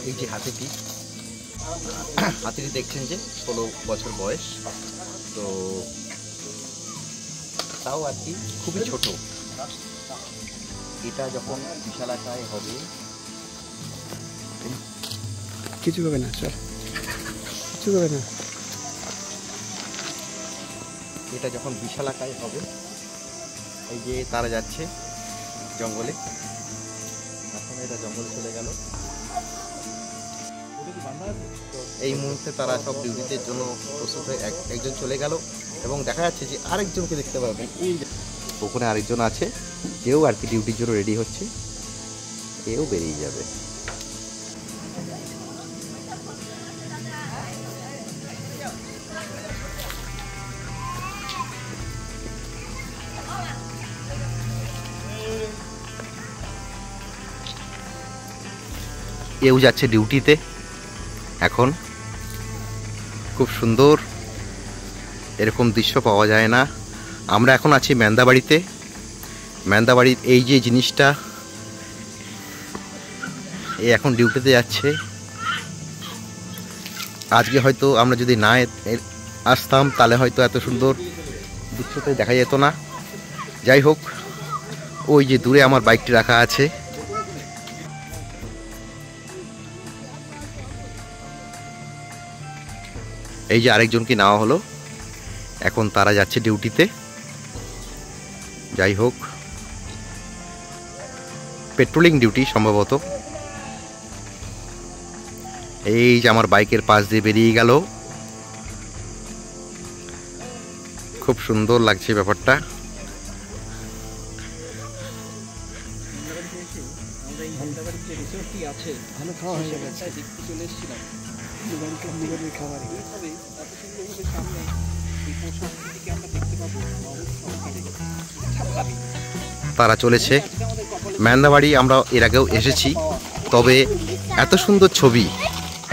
এই যে হাতিটি দেখছেন যে 16 বছর বয়স, তো তাও আর কি খুবই ছোট। এটা যখন বিশালাকায় হবে, কিছু হবে না স্যার, কিছু হবে না। এটা যখন বিশালাকায় হবে, এই যে তারা যাচ্ছে জঙ্গলে, এখন এটা জঙ্গলে চলে গেল। এই মুহূর্তে তারা সব ডিউটির জন্য প্রস্তুত হয়ে একজন চলে গেল, এবং দেখা যাচ্ছে যে আরেকজনকে দেখতে পাবেন, এই ওখানে আরেকজন আছে, কেউ আর কি ডিউটির জন্য রেডি হচ্ছে, কেউ বেরিয়ে যাবে। কেউ যাচ্ছে ডিউটিতে। এখন খুব সুন্দর, এরকম দৃশ্য পাওয়া যায় না। আমরা এখন আছি মেন্দাবাড়িতে। মেন্দাবাড়ির এই যে জিনিসটা, এ এখন ডিউটিতে যাচ্ছে। আজকে হয়তো আমরা যদি না আসতাম, তাহলে হয়তো এত সুন্দর দৃশ্যটা দেখা যেত না। যাই হোক, ওই যে দূরে আমার বাইকটি রাখা আছে, এই যে আরেকজনকে নেওয়া হলো, এখন তারা যাচ্ছে ডিউটিতে। যাই হোক, পেট্রোলিং ডিউটি সম্ভবত। এই যে আমার বাইকের পাশ দিয়ে বেরিয়ে গেল, খুব সুন্দর লাগছে ব্যাপারটা। তারা চলেছে মেন্দাবাড়ি। আমরা এর আগেও এসেছি, তবে এত সুন্দর ছবি,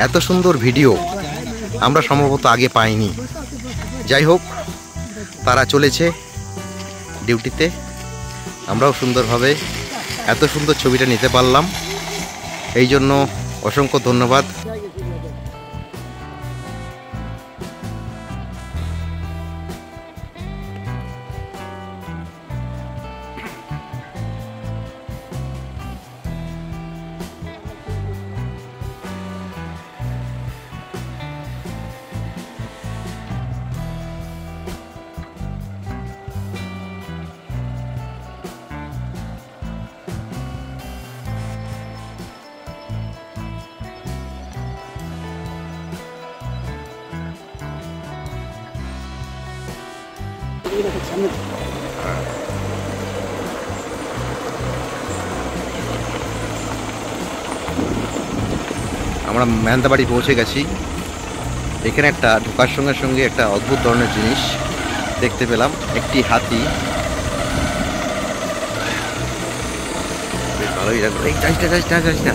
এত সুন্দর ভিডিও আমরা সম্ভবত আগে পাইনি। যাই হোক, তারা চলেছে ডিউটিতে। আমরাও সুন্দরভাবে এত সুন্দর ছবিটা নিতে পারলাম, এই জন্য অসংখ্য ধন্যবাদ। আমরা মেন্দাবাড়ি পৌঁছে গেছি। এখানে একটা ঢোকার সঙ্গে সঙ্গে একটা অদ্ভুত ধরনের জিনিস দেখতে পেলাম, একটি হাতি। বেশ ভালোই লাগলো। এই যাইস না।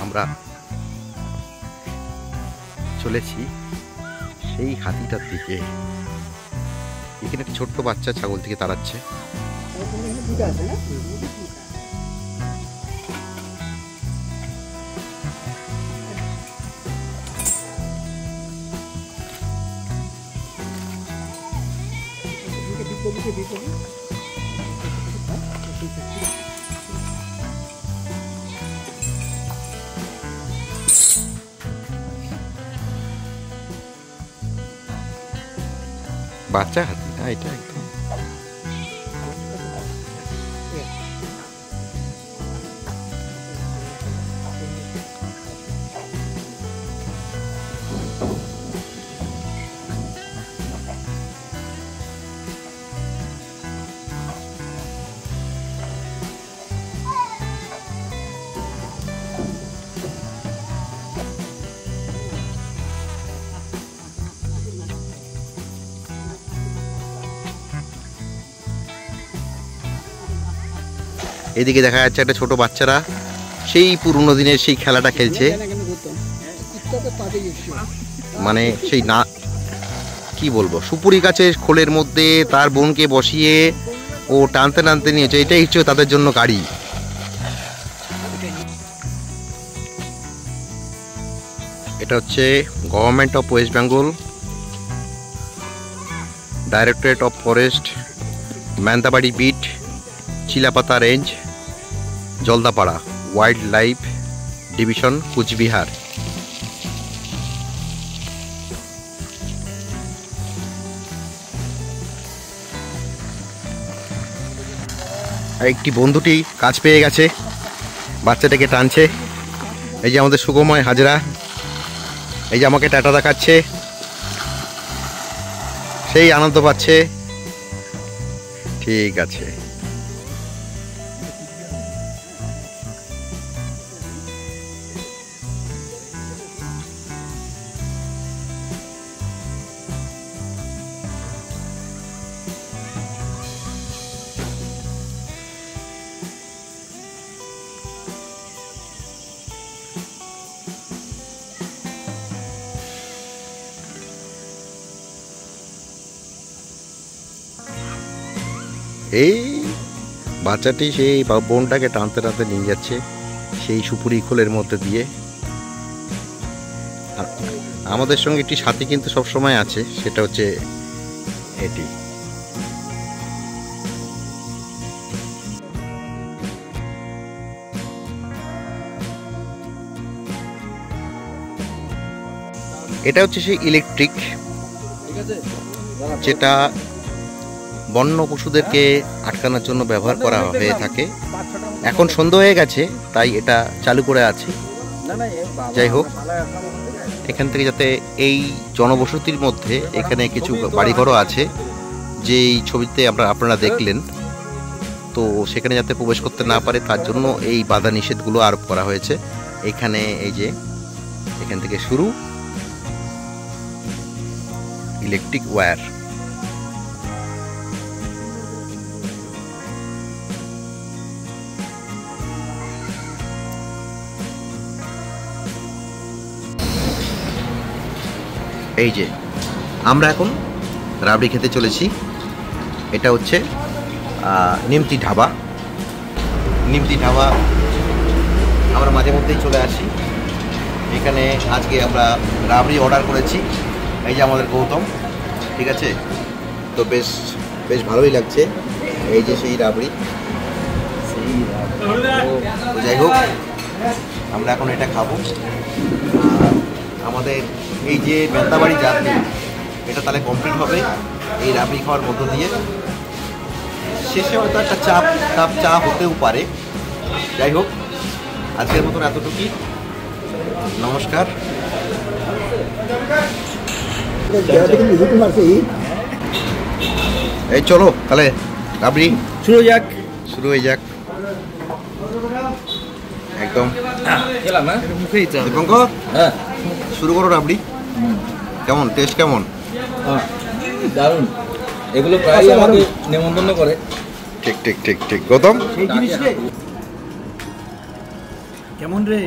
আমরা চলেছি সেই হাতিটার দিকে। এখানে একটা ছোট্ট বাচ্চা ছাগল থেকে তাড়াচ্ছে। বাচ্চা হাতি না এটা, একদম এদিকে দেখা যাচ্ছে একটা ছোট বাচ্চারা সেই পুরনো দিনের সেই খেলাটা খেলছে, মানে সেই না কি বলবো, সুপুরি গাছের খোলের মধ্যে তার বোনকে বসিয়ে ও টানতে টানতে নিয়েছে, এটাই হচ্ছে তাদের জন্য গাড়ি। এটা হচ্ছে government of West Bengal, directorate of forest, Mendabari beat, Chilapata range, Jaldapara wildlife division, Cooch Behar. একটি বন্ধুটি কাজ পেয়ে গেছে, বাচ্চাটাকে টানছে। এই যে আমাদের সুগময় হাজরা, এই যে আমাকে টাটা দেখাচ্ছে, সেই আনন্দ পাচ্ছে। ঠিক আছে, এই বাচ্চাটি সেই বোনটাকে টানতে টানতে নিয়ে যাচ্ছে সেই সুপুরি খোলের মধ্যে দিয়ে। আমাদের সঙ্গে একটি সাথী কিন্তু সবসময় আছে, সেটা হচ্ছে এটি। এটা হচ্ছে সেই ইলেকট্রিক, যেটা বন্য পশুদেরকে আটকানোর জন্য ব্যবহার করা হয়ে থাকে। এখন সন্ধ্যা হয়ে গেছে তাই এটা চালু করে আছে। যাই হোক, এখান থেকে যাতে এই জনবসতির মধ্যে এখানে কিছু বাড়িঘরও আছে, যেই ছবিতে আপনারা দেখলেন, তো সেখানে যাতে প্রবেশ করতে না পারে তার জন্য এই বাধা নিষেধগুলো আরোপ করা হয়েছে। এখানে এই যে এখান থেকে শুরু ইলেকট্রিক ওয়্যার। এই যে আমরা এখন রাবড়ি খেতে চলেছি। এটা হচ্ছে নিমতি ধাবা। নিমতি ধাবা আমরা মাঝে মধ্যেই চলে আসি এখানে। আজকে আমরা রাবড়ি অর্ডার করেছি। এই যে আমাদের গৌতম, ঠিক আছে, তো বেশ ভালোই লাগছে। এই যে সেই রাবড়ি, তো যাই হোক আমরা এখন এটা খাবো। আর আমাদের এই যে ম্যান্দাবাড়ি যাত্রা, এটা তাহলে কমপ্লিট হবে এই রাবড়ি খাওয়ার মধ্য দিয়ে। শেষে হয়তো একটা কাপ চা হতেও পারে। যাই হোক, আজকের মতন এতটুকুই। নমস্কার। এই চলো তাহলে রাবড়ি শুরু হয়ে যাক একদম। দীপঙ্কর, শুরু করো রাবড়ি। কেমন টেস্ট, কেমন? দারুণ। এগুলো প্রায় আমাকে নেমন্তন্ন করে। ঠিক ঠিক ঠিক ঠিক। গৌতম, কেমন রে?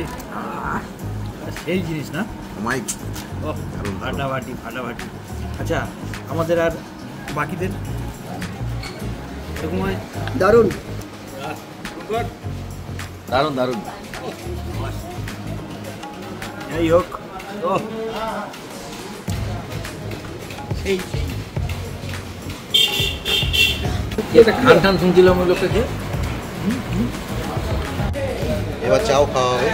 সেই জিনিস না, মাইক ফাটাফাটি। আচ্ছা, আমাদের আর বাকিদের দারুণ দারুণ। এই হোক। খান শুনছিলাম ওই লোকটাকে। এবার চাও খাওয়া হবে।